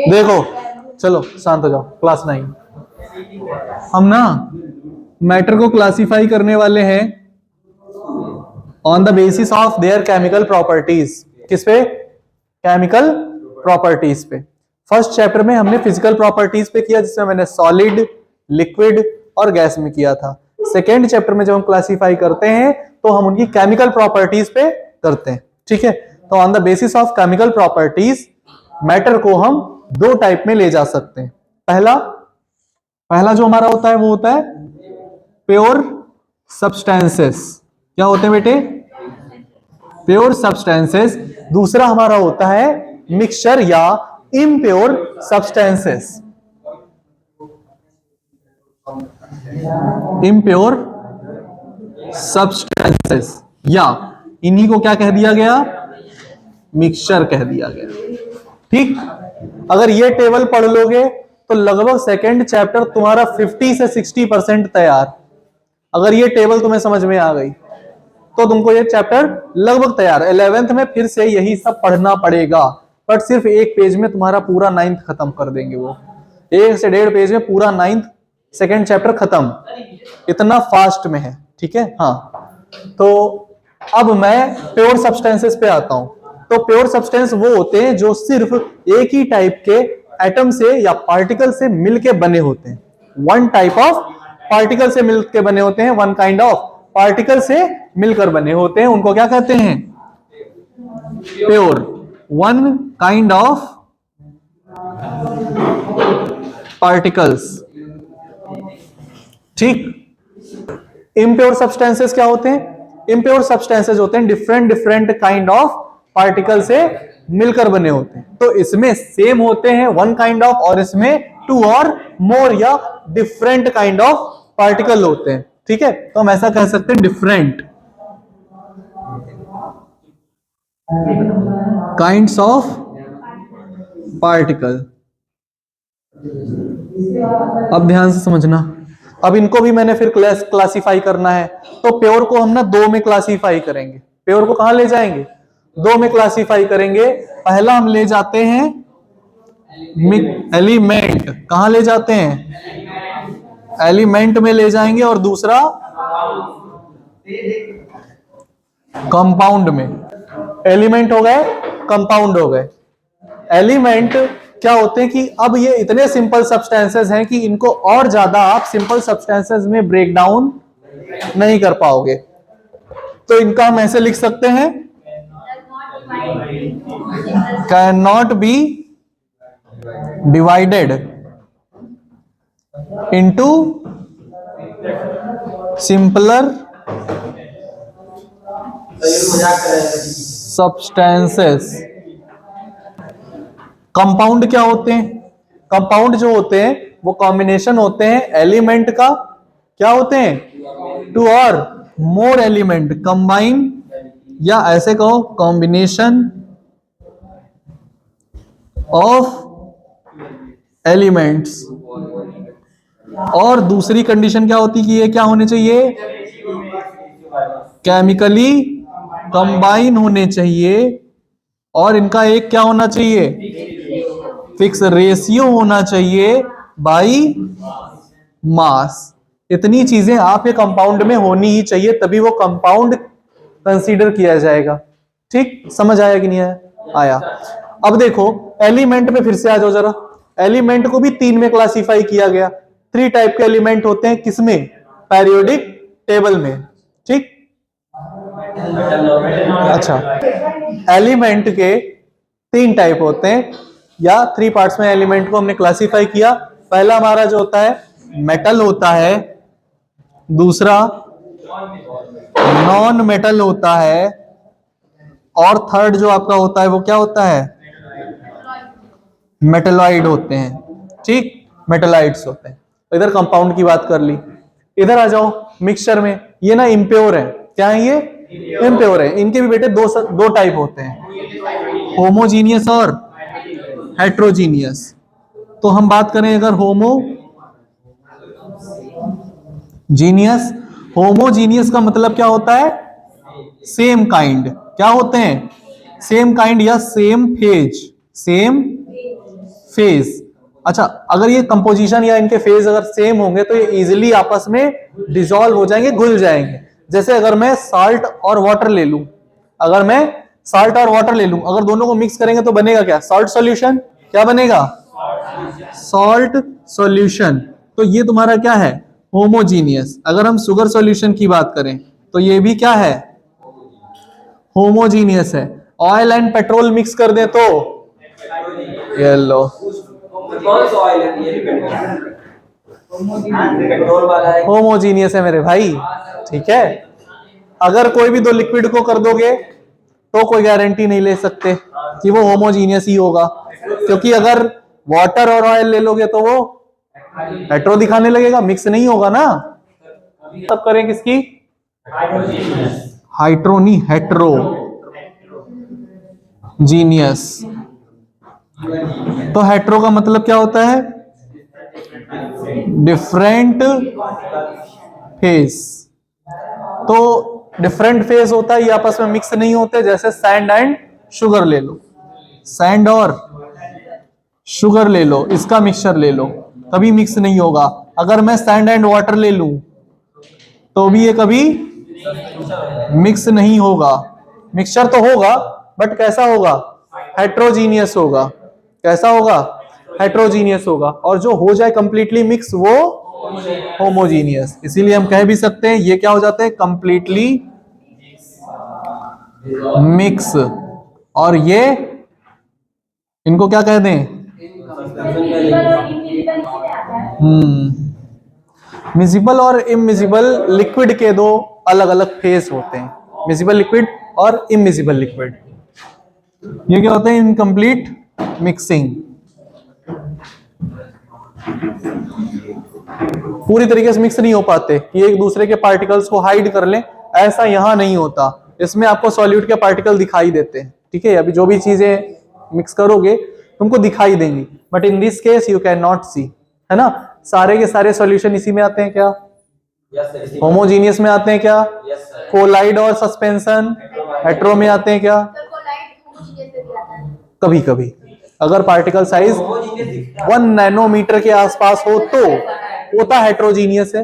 देखो चलो शांत हो जाओ, क्लास 9 हम ना मैटर को क्लासिफाई करने वाले हैं on the basis of their chemical properties. किस पे? केमिकल प्रॉपर्टीज पे। फर्स्ट चैप्टर में हमने फिजिकल प्रॉपर्टीज पे किया, जिसमें मैंने सॉलिड, लिक्विड और गैस में किया था। सेकेंड चैप्टर में जब हम क्लासिफाई करते हैं तो हम उनकी केमिकल प्रॉपर्टीज पे करते हैं। ठीक है, तो on the basis of chemical properties matter को हम दो टाइप में ले जा सकते हैं। पहला जो हमारा होता है वो होता है प्योर सब्सटेंसेस। क्या होते हैं बेटे? Pure substances. दूसरा हमारा होता है मिक्सचर या इम्प्योर सब्सटेंसेस। इम्प्योर सब्सटेंसेस या इन्हीं को क्या कह दिया गया? मिक्सचर कह दिया गया। ठीक, अगर ये टेबल पढ़ लोगे तो लगभग सेकेंड चैप्टर तुम्हारा 50 से 60% तैयार। अगर ये टेबल तुम्हें समझ में आ गई तो तुमको ये चैप्टर लगभग तैयार। 11th में फिर से यही सब पढ़ना पड़ेगा, बट सिर्फ एक पेज में तुम्हारा पूरा 9th खत्म कर देंगे। वो 1 से 1.5 पेज में पूरा 9th सेकेंड चैप्टर खत्म, इतना फास्ट में है। ठीक है, हाँ। तो अब मैं प्योर सब्सटेंसेस पे आता हूं। तो प्योर सब्सटेंस वो होते हैं जो सिर्फ एक ही टाइप के एटम से या पार्टिकल से मिलके बने होते हैं। वन टाइप ऑफ पार्टिकल से मिलके बने होते हैं, वन काइंड ऑफ पार्टिकल से मिलकर बने होते हैं। उनको क्या कहते हैं? Pure. One kind of particles. ठीक। इम्प्योर सब्सटेंसेस क्या होते हैं? इम्प्योर सब्सटेंसेस होते हैं डिफरेंट काइंड ऑफ पार्टिकल से मिलकर बने होते हैं। तो इसमें सेम होते हैं वन काइंड ऑफ, और इसमें टू और मोर या डिफरेंट काइंड ऑफ पार्टिकल होते हैं। ठीक है, तो हम ऐसा कह सकते हैं डिफरेंट काइंड्स ऑफ पार्टिकल। अब ध्यान से समझना, अब इनको भी मैंने फिर क्लासिफाई करना है। तो प्योर को हम ना दो में क्लासिफाई करेंगे। प्योर को कहां ले जाएंगे? दो में क्लासिफाई करेंगे। पहला हम ले जाते हैं एलिमेंट। कहां ले जाते हैं? एलिमेंट में ले जाएंगे। और दूसरा कंपाउंड में। एलिमेंट हो गए, कंपाउंड हो गए। एलिमेंट क्या होते हैं कि अब ये इतने सिंपल सब्सटेंसेस हैं कि इनको और ज्यादा आप सिंपल सब्सटेंसेस में ब्रेक डाउन नहीं कर पाओगे। तो इनका हम ऐसे लिख सकते हैं, can not be divided into simpler substances. Compound क्या होते हैं? कंपाउंड जो होते हैं वो कॉम्बिनेशन होते हैं एलिमेंट का। क्या होते हैं? टू और मोर एलिमेंट कंबाइन, या ऐसे कहो कॉम्बिनेशन ऑफ एलिमेंट्स। और दूसरी कंडीशन क्या होती है कि ये क्या होने चाहिए? केमिकली कंबाइन होने चाहिए। और इनका एक क्या होना चाहिए? फिक्स रेशियो होना चाहिए बाई मास। इतनी चीजें आपके कंपाउंड में होनी ही चाहिए, तभी वो कंपाउंड कंसीडर किया जाएगा। ठीक, समझ आया कि नहीं आया? आया। अब देखो एलिमेंट में फिर से आ जाओ जरा। एलिमेंट को भी 3 में क्लासिफाई किया गया। 3 टाइप के एलिमेंट होते हैं। किसमें? पेरियोडिक टेबल में। ठीक, अच्छा। एलिमेंट के 3 टाइप होते हैं, या 3 पार्ट्स में एलिमेंट को हमने क्लासिफाई किया। पहला हमारा जो होता है मेटल होता है, दूसरा नॉन मेटल होता है, और थर्ड जो आपका होता है वो क्या होता है? मेटलॉइड होते हैं। ठीक, मेटलॉइड्स होते हैं। इधर कंपाउंड की बात कर ली। इधर आ जाओ मिक्सचर में। ये ना इम्प्योर है। क्या है ये? इम्प्योर है। इनके भी बेटे दो टाइप होते हैं, होमोजीनियस और हेट्रोजीनियस। तो हम बात करें अगर होमोजीनियस का मतलब क्या होता है? Same kind. क्या होते हैं? सेम काइंड या सेम फेज। Same phase. अच्छा, अगर ये कंपोजिशन या इनके फेज अगर सेम होंगे तो ये इजीली आपस में डिसॉल्व हो जाएंगे, घुल जाएंगे। जैसे अगर मैं साल्ट और वाटर ले लूं, अगर मैं साल्ट और वाटर ले लूं, अगर दोनों को मिक्स करेंगे तो बनेगा क्या? Salt solution. क्या बनेगा? Salt solution. तो ये तुम्हारा क्या है? होमोजीनियस। अगर हम शुगर सॉल्यूशन की बात करें तो ये भी क्या है? होमोजीनियस है। ऑयल एंड पेट्रोल मिक्स कर दें तो ये लो, होमोजीनियस है मेरे भाई। ठीक है, अगर कोई भी दो लिक्विड को कर दोगे तो कोई गारंटी नहीं ले सकते कि वो होमोजीनियस ही होगा, क्योंकि अगर वाटर और ऑयल ले लोगे तो वो हेट्रो दिखाने लगेगा, मिक्स नहीं होगा ना। तब करें किसकी? हाइड्रो नहीं, हेट्रो जीनियस। तो हेट्रो का मतलब क्या होता है? Different phase. तो डिफरेंट फेज होता है, ये आपस में मिक्स नहीं होते। जैसे सैंड एंड शुगर ले लो, सैंड और शुगर ले लो, इसका मिक्सचर ले लो, कभी मिक्स नहीं होगा। अगर मैं सैंड एंड वाटर ले लूं तो भी ये कभी मिक्स नहीं होगा। मिक्सचर तो होगा बट कैसा होगा? हेट्रोजीनियस होगा। कैसा होगा? हेट्रोजीनियस होगा। और जो हो जाए कंप्लीटली मिक्स वो होमोजीनियस। इसीलिए हम कह भी सकते हैं ये क्या हो जाते हैं? Completely mix. और ये इनको क्या कह दें? मिजिबल और इमिजिबल लिक्विड के दो अलग अलग फेज होते हैं, मिजिबल लिक्विड और इमिजिबल लिक्विड। ये क्या होते हैं? Incomplete mixing. पूरी तरीके से मिक्स नहीं हो पाते कि एक दूसरे के पार्टिकल्स को हाइड कर लें, ऐसा यहां नहीं होता। इसमें आपको सॉल्यूट के पार्टिकल दिखाई देते हैं। ठीक है, अभी जो भी चीजें मिक्स करोगे तुमको दिखाई देंगी, but in this case you can not see, है ना। सारे के सारे सॉल्यूशन इसी में आते हैं क्या? होमोजीनियस में आते हैं क्या? कोलाइड और सस्पेंशन हेट्रो में आते हैं क्या? कभी कभी अगर पार्टिकल साइज 1 नैनोमीटर के आसपास हो तो होता हेट्रोजीनियस है।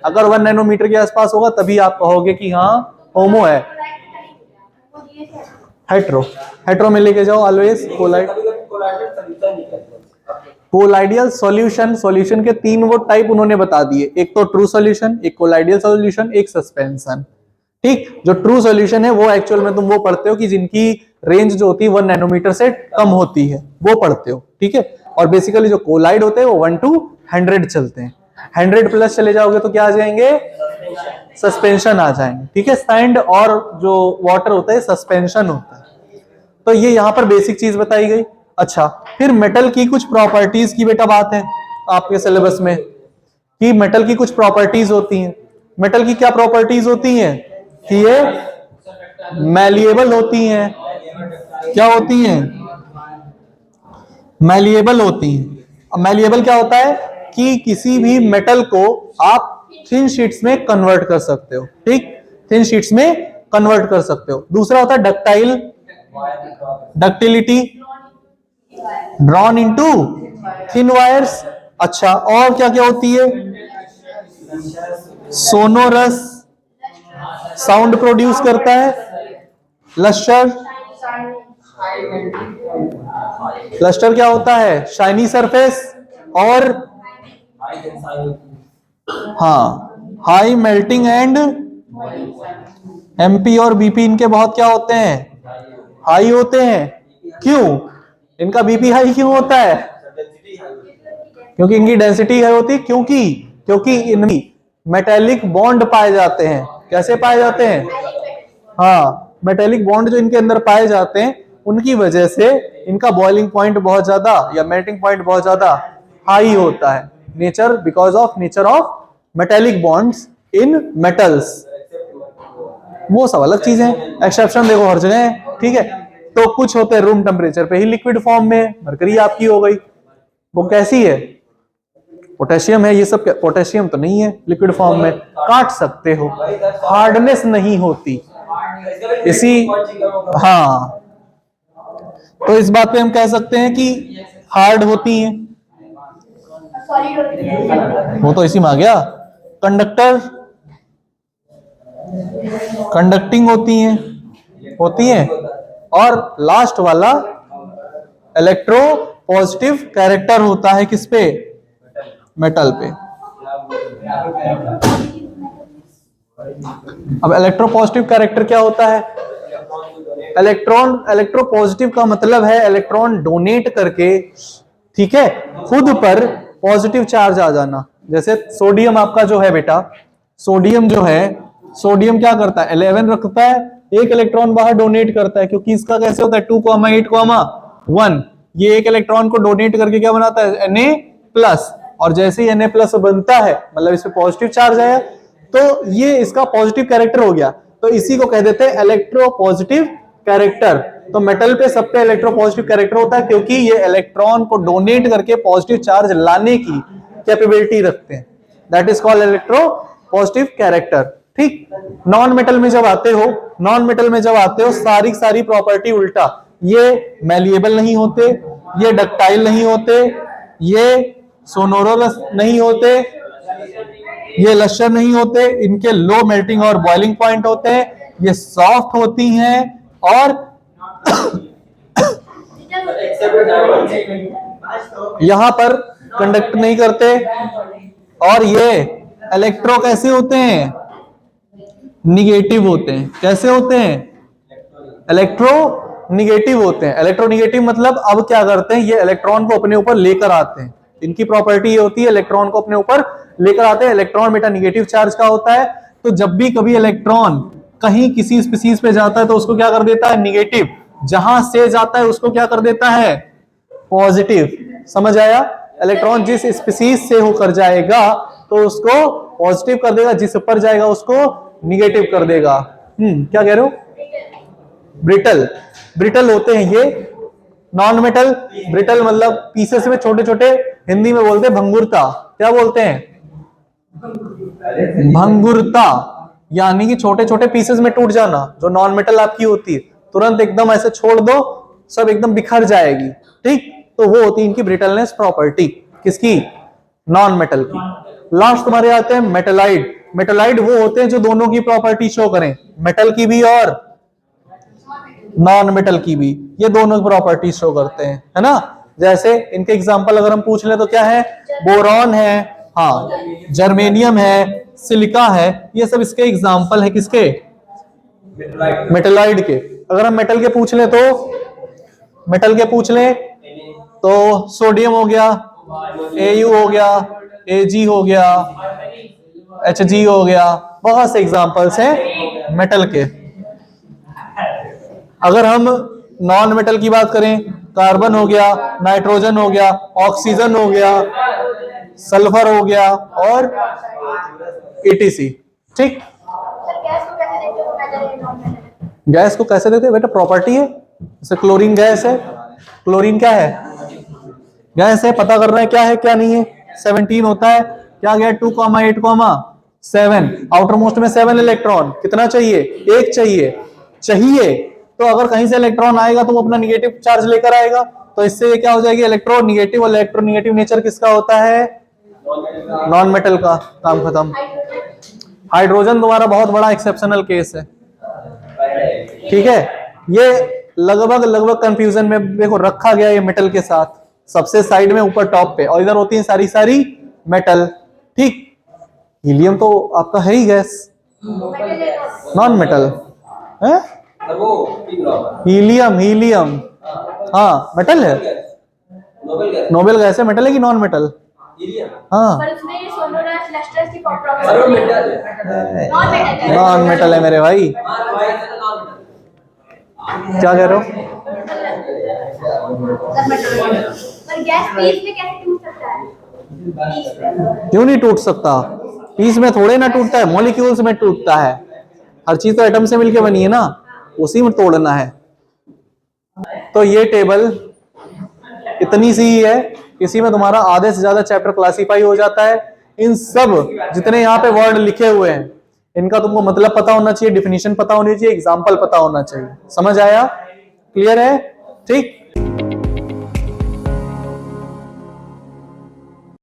अगर 1 नैनोमीटर के आसपास होगा तभी आप कहोगे कि हाँ होमो है। हेट्रो, हेट्रो में लेके जाओ always colloid. Colloidal solution, solution के 3 वो टाइप उन्होंने बता दिए, एक तो ट्रू सॉल्यूशन, एक कोलाइडियल सॉल्यूशन, एक सस्पेंशन। ठीक, जो ट्रू सॉल्यूशन है वो एक्चुअल में तुम वो पढ़ते हो कि जिनकी रेंज जो होती है 1 नैनोमीटर से कम होती है, वो पढ़ते हो। ठीक है, और बेसिकली जो कोलाइड होते हैं वो 1 to 100 चलते हैं। 100 प्लस चले जाओगे तो क्या आ जाएंगे? सस्पेंशन आ जाएंगे। ठीक है, सैंड और जो वाटर होता है सस्पेंशन होता है। तो ये यहाँ पर बेसिक चीज बताई गई। अच्छा, फिर मेटल की कुछ प्रॉपर्टीज की बेटा बात है आपके सिलेबस में कि मेटल की कुछ प्रॉपर्टीज होती हैं। मेटल की क्या प्रॉपर्टीज होती हैं? कि ये मैलिएबल होती हैं। क्या होती हैं? मैलिएबल होती हैं। अब मैलिएबल क्या होता है? कि किसी भी मेटल को आप थिन शीट्स में कन्वर्ट कर सकते हो। ठीक, थिन शीट्स में कन्वर्ट कर सकते हो। दूसरा होता है ductile, ductility, drawn into thin wires. अच्छा, और क्या क्या होती है? सोनोरस, साउंड प्रोड्यूस करता है। लस्टर, लस्टर क्या होता है? Shiny surface. और हाँ, हाई मेल्टिंग एंड एमपी और बीपी इनके बहुत क्या होते हैं? हाई होते हैं। क्यों इनका बीपी हाई क्यों होता है? क्योंकि इनकी डेंसिटी हाई होती है। क्योंकि इनमें मेटेलिक बॉन्ड पाए जाते हैं। कैसे पाए जाते हैं? हाँ, मेटेलिक बॉन्ड जो इनके अंदर पाए जाते हैं उनकी वजह से इनका बॉइलिंग पॉइंट बहुत ज्यादा या मेल्टिंग पॉइंट बहुत ज्यादा हाई होता है। Nature, because of nature of metallic bonds in metals. वो सब अलग चीजें हैं, एक्सेप्शन देखो हर जगह है। ठीक है, तो कुछ होते हैं रूम टेम्परेचर पे ही लिक्विड फॉर्म में। मरकरी आपकी हो गई, वो कैसी है? पोटेशियम है। ये सब पोटेशियम तो नहीं है लिक्विड फॉर्म में, काट सकते हो, हार्डनेस नहीं होती इसी। हाँ, तो इस बात पे हम कह सकते हैं कि हार्ड होती हैं, वो तो इसी में आ गया। कंडक्टर कंडक्टिंग होती हैं। और लास्ट वाला इलेक्ट्रो पॉजिटिव कैरेक्टर होता है किस पे? मेटल पे। अब इलेक्ट्रो पॉजिटिव कैरेक्टर क्या होता है? इलेक्ट्रो पॉजिटिव का मतलब है इलेक्ट्रॉन डोनेट करके, ठीक है, खुद पर पॉजिटिव चार्ज आ जाना। जैसे सोडियम आपका जो है बेटा, सोडियम जो है, सोडियम क्या करता है? 11 रखता है, एक इलेक्ट्रॉन बाहर डोनेट करता है, क्योंकि इसका कैसे होता है 2,8,1, ये एक इलेक्ट्रॉन को डोनेट करके क्या बनाता है? Na+। और जैसे ही Na+ बनता है, मतलब इस पे पॉजिटिव चार्ज आया, तो ये इसका पॉजिटिव कैरेक्टर हो गया। तो इसी को कह देते हैं इलेक्ट्रो पॉजिटिव कैरेक्टर। तो मेटल पे सब पे इलेक्ट्रो पॉजिटिव कैरेक्टर होता है, क्योंकि ये इलेक्ट्रॉन को डोनेट करके पॉजिटिव चार्ज लाने की कैपेबिलिटी रखते हैं। That is called electro positive character. ठीक। नॉन मेटल में जब आते हो, सारी प्रॉपर्टी उल्टा। ये मैलिएबल नहीं होते, ये डक्टाइल नहीं होते, ये सोनोरस नहीं होते, ये लश्कर नहीं होते, इनके लो मेल्टिंग और बॉइलिंग पॉइंट होते हैं, ये सॉफ्ट होती हैं और यहां पर कंडक्ट नहीं करते। और ये इलेक्ट्रो कैसे होते हैं? निगेटिव होते हैं। कैसे होते हैं? इलेक्ट्रो निगेटिव होते हैं। इलेक्ट्रो निगेटिव मतलब अब क्या करते हैं? ये इलेक्ट्रॉन को अपने ऊपर लेकर आते हैं। इनकी प्रॉपर्टी ये होती है, इलेक्ट्रॉन को अपने ऊपर लेकर आते हैं। इलेक्ट्रॉन बेटा निगेटिव चार्ज का होता है, तो जब भी कभी इलेक्ट्रॉन कहीं किसी स्पीसीज पे जाता है तो उसको क्या कर देता है? निगेटिव। जहां से जाता है उसको क्या कर देता है? पॉजिटिव। समझ आया? इलेक्ट्रॉन जिस स्पीसीज से होकर जाएगा तो उसको पॉजिटिव कर देगा, जिस ऊपर जाएगा उसको निगेटिव कर देगा। क्या कह रहे हो? ब्रिटल होते हैं ये। नॉन मेटल ब्रिटल मतलब पीसेस में छोटे छोटे, हिंदी में बोलते हैं भंगुरता। क्या बोलते हैं? भंगुरता, यानी कि छोटे छोटे पीसेस में टूट जाना। जो नॉन मेटल आपकी होती है, तुरंत एकदम ऐसे छोड़ दो, सब एकदम बिखर जाएगी। ठीक। तो वो होती है इनकी ब्रिटलनेस प्रॉपर्टी। किसकी? नॉन मेटल की। लास्ट तुम्हारे आते हैं मेटलाइड। मेटलाइड वो होते हैं जो दोनों की प्रॉपर्टी शो करें, मेटल की भी और नॉन मेटल की भी। ये दोनों की प्रॉपर्टी शो करते हैं, है ना। जैसे इनके एग्जांपल अगर हम पूछ लें तो क्या है? बोरॉन है, हाँ, जर्मेनियम है, सिलिका है, ये सब इसके एग्जांपल है। किसके? मेटलाइड के। अगर हम मेटल के पूछ ले तो सोडियम हो गया, Au हो गया, Ag हो गया, Hg हो गया, बहुत से एग्जांपल्स हैं मेटल के। अगर हम नॉन मेटल की बात करें, कार्बन हो गया, नाइट्रोजन हो गया, ऑक्सीजन हो गया, सल्फर हो गया और ETC। ठीक। गैस को कैसे देखते हैं बेटा? प्रॉपर्टी है। जैसे क्लोरीन गैस है, क्लोरीन क्या है? गैस है। पता करना है क्या है क्या नहीं है। 17 होता है, क्या गया? 2,8,7। आउटर मोस्ट में 7 इलेक्ट्रॉन। कितना चाहिए? 1 चाहिए। तो अगर कहीं से इलेक्ट्रॉन आएगा तो वो अपना निगेटिव चार्ज लेकर आएगा, तो इससे ये क्या हो जाएगी? इलेक्ट्रोनिगेटिव। और इलेक्ट्रोनिगेटिव नेचर किसका होता है? नॉन मेटल का। काम खत्म। हाइड्रोजन तुम्हारा बहुत बड़ा एक्सेप्शनल केस है। ठीक है। ये लगभग कंफ्यूजन में देखो रखा गया, ये मेटल के साथ सबसे साइड में, ऊपर टॉप पे, और इधर होती है सारी मेटल। ठीक। हीलियम तो आपका है ही गैस, नॉन मेटल है। हीलियम हाँ मेटल है। नोबेल गैस है। मेटल है कि नॉन मेटल? हाँ नॉन मेटल है मेरे भाई। क्या कह रहे हो? क्यों नहीं टूट सकता? पीस में थोड़े ना टूटता है, मॉलिक्यूल्स में टूटता है। हर चीज तो एटम से मिलके बनी है ना, उसी में तोड़ना है। तो ये टेबल इतनी सी ही है, इसी में तुम्हारा आधे से ज्यादा चैप्टर क्लासीफाई हो जाता है। इन सब जितने यहाँ पे वर्ड लिखे हुए हैं, इनका तुमको मतलब पता होना चाहिए, डिफिनीशन पता होनी चाहिए, एग्जाम्पल पता होना चाहिए। समझ आया? क्लियर है? ठीक।